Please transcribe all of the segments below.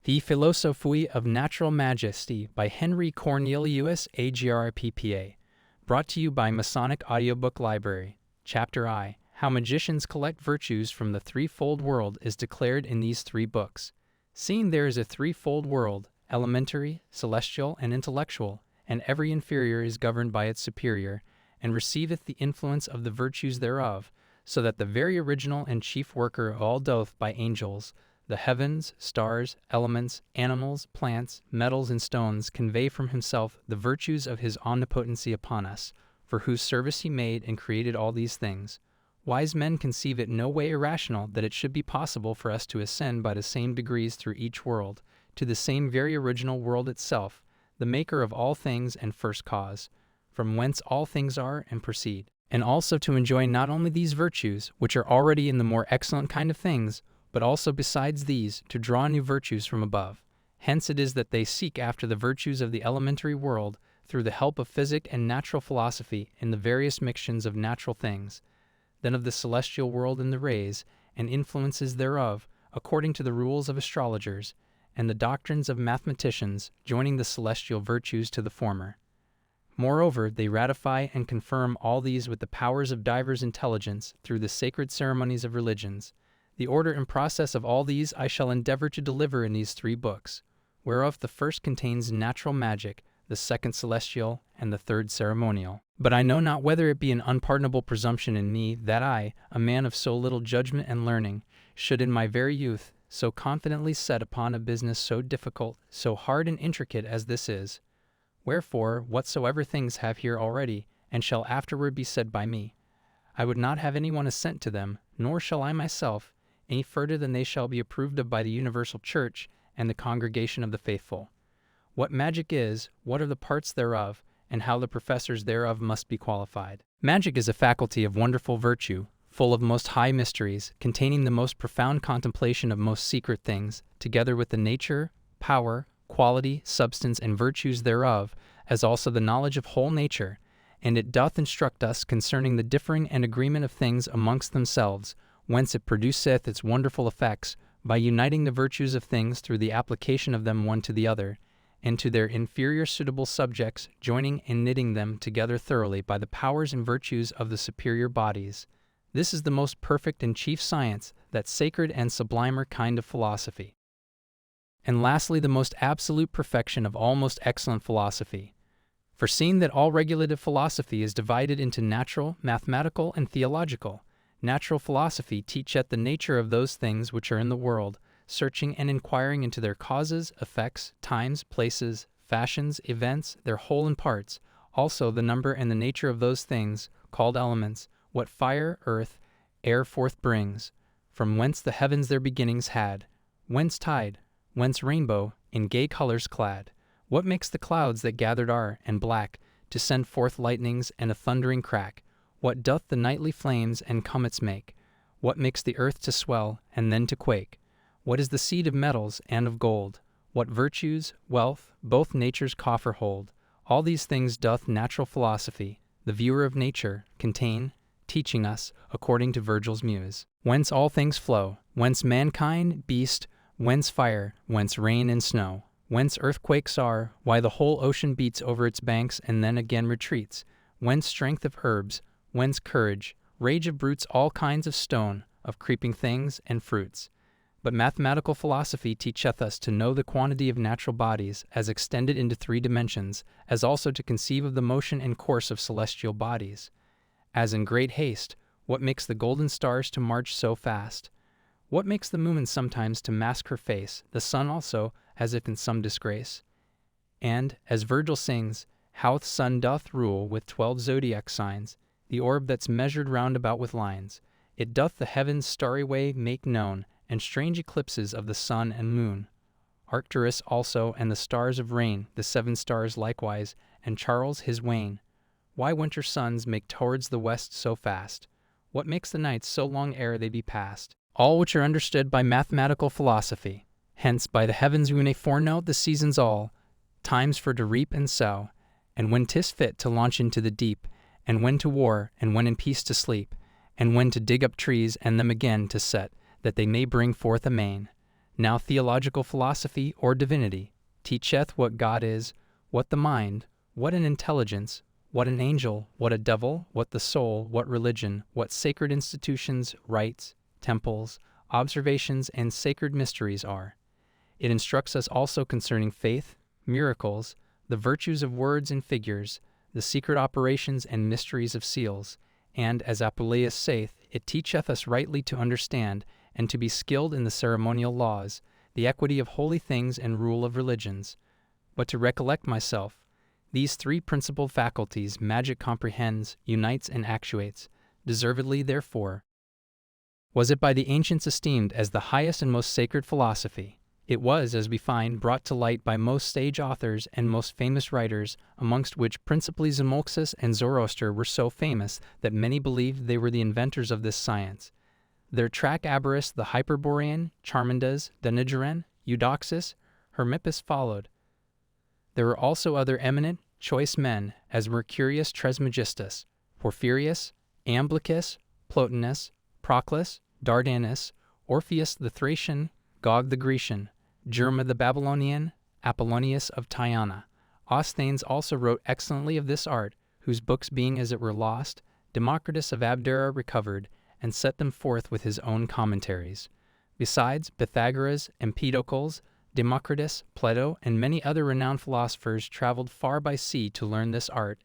The Philosophie of Natural Majesty by Henry Cornelius Agrppa. Brought to you by Masonic Audiobook Library. Chapter I. How Magicians Collect Virtues from the Threefold World is declared in these three books. Seeing there is a threefold world, elementary, celestial, and intellectual, and every inferior is governed by its superior, and receiveth the influence of the virtues thereof, so that the very original and chief worker of all doth by angels, the heavens, stars, elements, animals, plants, metals, and stones convey from himself the virtues of his omnipotency upon us, for whose service he made and created all these things. Wise men conceive it no way irrational that it should be possible for us to ascend by the same degrees through each world, to the same very original world itself, the maker of all things and first cause, from whence all things are and proceed, and also to enjoy not only these virtues, which are already in the more excellent kind of things, but also besides these, to draw new virtues from above. Hence it is that they seek after the virtues of the elementary world through the help of physic and natural philosophy in the various mixtions of natural things, then of the celestial world in the rays and influences thereof, according to the rules of astrologers, and the doctrines of mathematicians, joining the celestial virtues to the former. Moreover, they ratify and confirm all these with the powers of divers intelligence through the sacred ceremonies of religions. The order and process of all these I shall endeavor to deliver in these three books, whereof the first contains natural magic, the second celestial, and the third ceremonial. But I know not whether it be an unpardonable presumption in me that I, a man of so little judgment and learning, should in my very youth so confidently set upon a business so difficult, so hard and intricate as this is. Wherefore, whatsoever things have here already, and shall afterward be said by me, I would not have any one assent to them, nor shall I myself, any further than they shall be approved of by the universal church and the congregation of the faithful. What magic is, what are the parts thereof, and how the professors thereof must be qualified. Magic is a faculty of wonderful virtue, full of most high mysteries, containing the most profound contemplation of most secret things, together with the nature, power, quality, substance, and virtues thereof, as also the knowledge of whole nature, and it doth instruct us concerning the differing and agreement of things amongst themselves, whence it produceth its wonderful effects, by uniting the virtues of things through the application of them one to the other, and to their inferior suitable subjects, joining and knitting them together thoroughly by the powers and virtues of the superior bodies. This is the most perfect and chief science, that sacred and sublimer kind of philosophy. And lastly, the most absolute perfection of all most excellent philosophy. For seeing that all regulative philosophy is divided into natural, mathematical, and theological, natural philosophy teacheth the nature of those things which are in the world, searching and inquiring into their causes, effects, times, places, fashions, events, their whole and parts, also the number and the nature of those things, called elements, what fire, earth, air forth brings, from whence the heavens their beginnings had, whence tide, whence rainbow, in gay colors clad, what makes the clouds that gathered are, and black, to send forth lightnings and a thundering crack, what doth the nightly flames and comets make? What makes the earth to swell, and then to quake? What is the seed of metals and of gold? What virtues, wealth, both nature's coffer hold? All these things doth natural philosophy, the viewer of nature, contain, teaching us, according to Virgil's muse. Whence all things flow, whence mankind, beast, whence fire, whence rain and snow, whence earthquakes are, why the whole ocean beats over its banks and then again retreats, whence strength of herbs, whence courage, rage of brutes, all kinds of stone, of creeping things and fruits. But mathematical philosophy teacheth us to know the quantity of natural bodies, as extended into three dimensions, as also to conceive of the motion and course of celestial bodies. As in great haste, what makes the golden stars to march so fast? What makes the moon sometimes to mask her face, the sun also, as if in some disgrace? And, as Virgil sings, how the sun doth rule with 12 zodiac signs, the orb that's measured round about with lines. It doth the heaven's starry way make known, and strange eclipses of the sun and moon. Arcturus also, and the stars of rain, the 7 stars likewise, and Charles his wain. Why winter suns make towards the west so fast? What makes the nights so long ere they be past? All which are understood by mathematical philosophy. Hence by the heavens we may foreknow the seasons all, times for to reap and sow, and when 'tis fit to launch into the deep, and when to war, and when in peace to sleep, and when to dig up trees and them again to set, that they may bring forth a main. Now theological philosophy or divinity teacheth what God is, what the mind, what an intelligence, what an angel, what a devil, what the soul, what religion, what sacred institutions, rites, temples, observations, and sacred mysteries are. It instructs us also concerning faith, miracles, the virtues of words and figures, the secret operations and mysteries of seals, and, as Apuleius saith, it teacheth us rightly to understand, and to be skilled in the ceremonial laws, the equity of holy things and rule of religions. But to recollect myself, these three principal faculties magic comprehends, unites, and actuates. Deservedly, therefore, was it by the ancients esteemed as the highest and most sacred philosophy. It was, as we find, brought to light by most sage authors and most famous writers, amongst which principally Zanoxus and Zoroaster were so famous that many believed they were the inventors of this science. Their Track-Abaris, the Hyperborean, Charmandes, Danigeran, Eudoxus, Hermippus followed. There were also other eminent, choice men, as Mercurius Trismegistus, Porphyrius, Iamblichus, Plotinus, Proclus, Dardanus, Orpheus the Thracian, Gog the Grecian, Germa the Babylonian, Apollonius of Tyana. Osthenes also wrote excellently of this art, whose books being as it were lost, Democritus of Abdera recovered, and set them forth with his own commentaries. Besides, Pythagoras, Empedocles, Democritus, Plato, and many other renowned philosophers traveled far by sea to learn this art,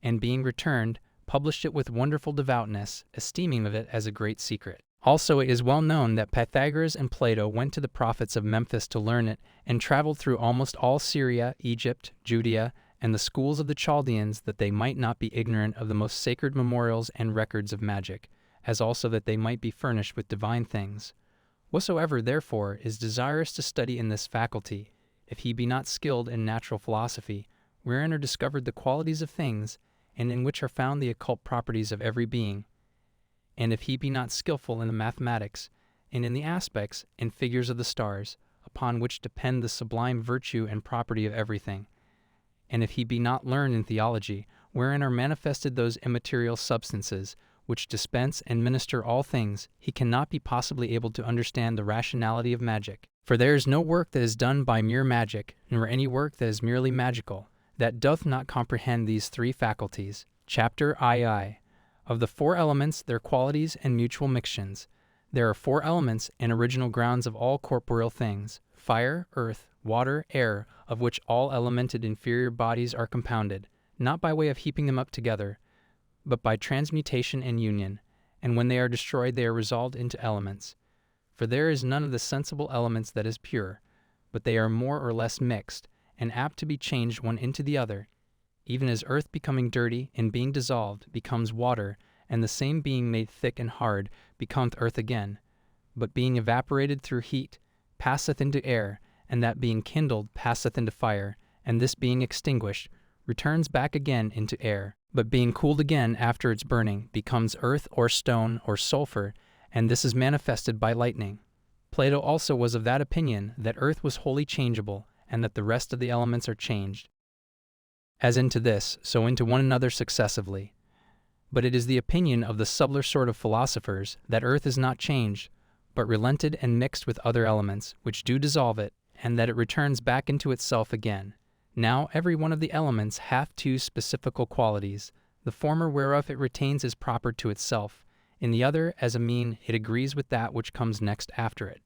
and being returned, published it with wonderful devoutness, esteeming of it as a great secret. Also it is well known that Pythagoras and Plato went to the prophets of Memphis to learn it, and traveled through almost all Syria, Egypt, Judea, and the schools of the Chaldeans, that they might not be ignorant of the most sacred memorials and records of magic, as also that they might be furnished with divine things. Whatsoever, therefore, is desirous to study in this faculty, if he be not skilled in natural philosophy, wherein are discovered the qualities of things, and in which are found the occult properties of every being, and if he be not skillful in the mathematics, and in the aspects and figures of the stars, upon which depend the sublime virtue and property of everything, and if he be not learned in theology, wherein are manifested those immaterial substances, which dispense and minister all things, he cannot be possibly able to understand the rationality of magic. For there is no work that is done by mere magic, nor any work that is merely magical, that doth not comprehend these three faculties. Chapter II. Of the four elements, their qualities and mutual mixtions. There are four elements and original grounds of all corporeal things: fire, earth, water, air, of which all elemented inferior bodies are compounded, not by way of heaping them up together, but by transmutation and union, and when they are destroyed they are resolved into elements. For there is none of the sensible elements that is pure, but they are more or less mixed, and apt to be changed one into the other, even as earth becoming dirty and being dissolved becomes water, and the same being made thick and hard becometh earth again, but being evaporated through heat passeth into air, and that being kindled passeth into fire, and this being extinguished returns back again into air, but being cooled again after its burning becomes earth or stone or sulfur, and this is manifested by lightning. Plato also was of that opinion that earth was wholly changeable, and that the rest of the elements are changed, as into this, so into one another successively. But it is the opinion of the subtler sort of philosophers that earth is not changed, but relented and mixed with other elements, which do dissolve it, and that it returns back into itself again. Now every one of the elements hath two specifical qualities, the former whereof it retains as proper to itself, in the other as a mean it agrees with that which comes next after it.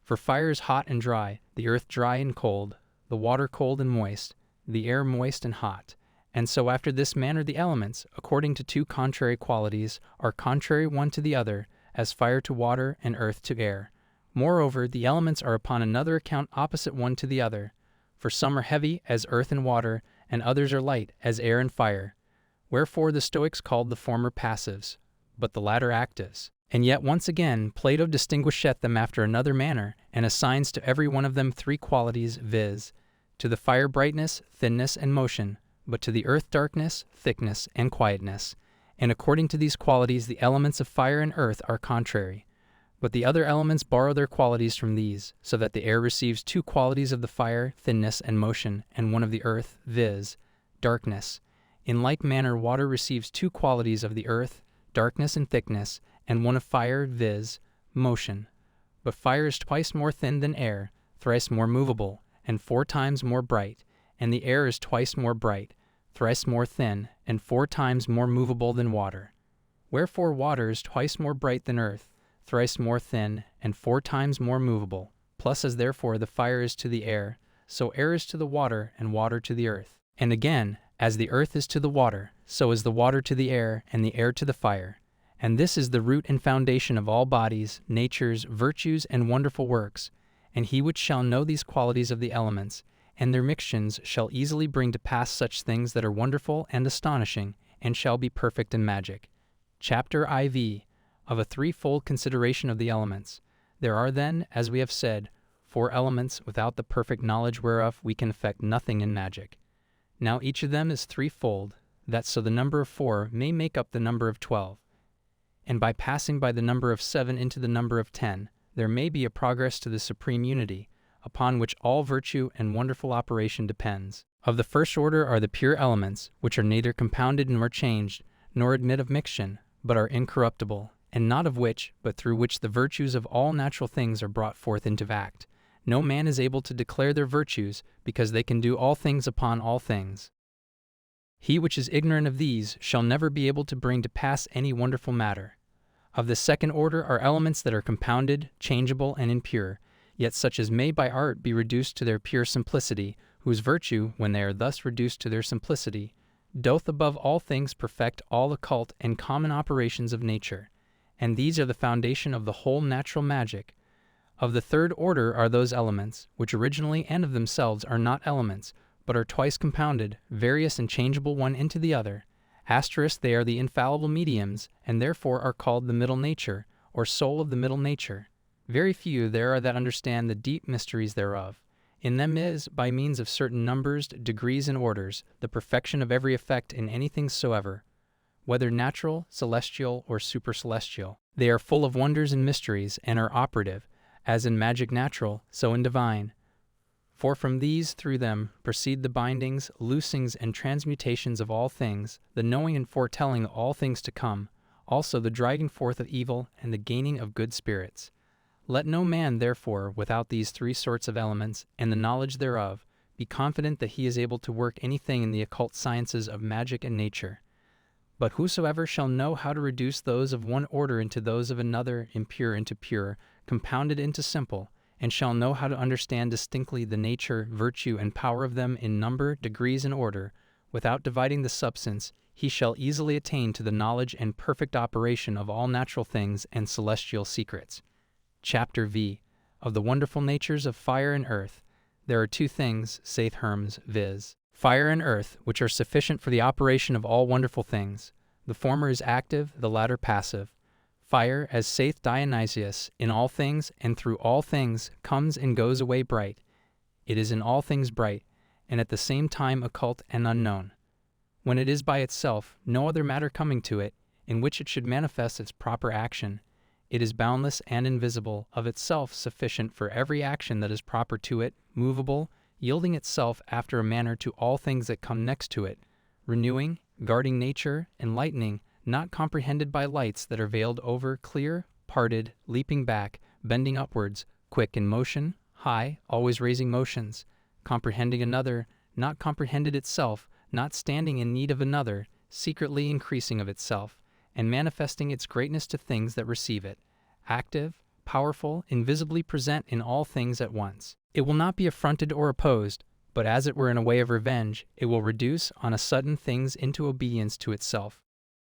For fire is hot and dry, the earth dry and cold, the water cold and moist, the air moist and hot, and so after this manner the elements, according to two contrary qualities, are contrary one to the other, as fire to water and earth to air. Moreover, the elements are upon another account opposite one to the other, for some are heavy, as earth and water, and others are light, as air and fire. Wherefore the Stoics called the former passives, but the latter actives. And yet once again Plato distinguisheth them after another manner, and assigns to every one of them three qualities, viz., to the fire brightness, thinness, and motion, but to the earth darkness, thickness, and quietness. And according to these qualities the elements of fire and earth are contrary. But the other elements borrow their qualities from these, so that the air receives two qualities of the fire, thinness, and motion, and one of the earth, viz., darkness. In like manner water receives two qualities of the earth, darkness and thickness, and one of fire, viz., motion. But fire is twice more thin than air, thrice more movable, and 4 times more bright, and the air is twice more bright, thrice more thin, and 4 times more movable than water. Wherefore water is twice more bright than earth, thrice more thin, and 4 times more movable. Plus as therefore the fire is to the air, so air is to the water, and water to the earth. And again, as the earth is to the water, so is the water to the air, and the air to the fire. And this is the root and foundation of all bodies, natures, virtues, and wonderful works. And he which shall know these qualities of the elements, and their mixtions, shall easily bring to pass such things that are wonderful and astonishing, and shall be perfect in magic. Chapter IV of a threefold consideration of the elements. There are then, as we have said, 4 elements, without the perfect knowledge whereof we can effect nothing in magic. Now each of them is threefold, that so the number of 4 may make up the number of 12. And by passing by the number of 7 into the number of 10, there may be a progress to the supreme unity, upon which all virtue and wonderful operation depends. Of the first order are the pure elements, which are neither compounded nor changed, nor admit of mixtion, but are incorruptible, and not of which, but through which the virtues of all natural things are brought forth into act. No man is able to declare their virtues, because they can do all things upon all things. He which is ignorant of these shall never be able to bring to pass any wonderful matter. Of the second order are elements that are compounded, changeable, and impure, yet such as may by art be reduced to their pure simplicity, whose virtue, when they are thus reduced to their simplicity, doth above all things perfect all occult and common operations of nature, and these are the foundation of the whole natural magic. Of the third order are those elements, which originally and of themselves are not elements, but are twice compounded, various and changeable one into the other. They are the infallible mediums, and therefore are called the middle nature, or soul of the middle nature. Very few there are that understand the deep mysteries thereof. In them is, by means of certain numbers, degrees, and orders, the perfection of every effect in anything soever, whether natural, celestial, or supercelestial. They are full of wonders and mysteries, and are operative, as in magic natural, so in divine. For from these, through them, proceed the bindings, loosings, and transmutations of all things, the knowing and foretelling all things to come, also the driving forth of evil, and the gaining of good spirits. Let no man, therefore, without these 3 sorts of elements, and the knowledge thereof, be confident that he is able to work anything in the occult sciences of magic and nature. But whosoever shall know how to reduce those of one order into those of another, impure into pure, compounded into simple, and shall know how to understand distinctly the nature, virtue, and power of them in number, degrees, and order, without dividing the substance, he shall easily attain to the knowledge and perfect operation of all natural things and celestial secrets. Chapter V of the wonderful natures of fire and earth. There are 2 things, saith Hermes, viz. Fire and earth, which are sufficient for the operation of all wonderful things. The former is active, the latter passive. Fire, as saith Dionysius, in all things and through all things comes and goes away bright. It is in all things bright, and at the same time occult and unknown. When it is by itself, no other matter coming to it, in which it should manifest its proper action, it is boundless and invisible, of itself sufficient for every action that is proper to it, movable, yielding itself after a manner to all things that come next to it, renewing, guarding nature, enlightening, not comprehended by lights that are veiled over, clear, parted, leaping back, bending upwards, quick in motion, high, always raising motions, comprehending another, not comprehended itself, not standing in need of another, secretly increasing of itself, and manifesting its greatness to things that receive it, active, powerful, invisibly present in all things at once. It will not be affronted or opposed, but as it were in a way of revenge, it will reduce on a sudden things into obedience to itself,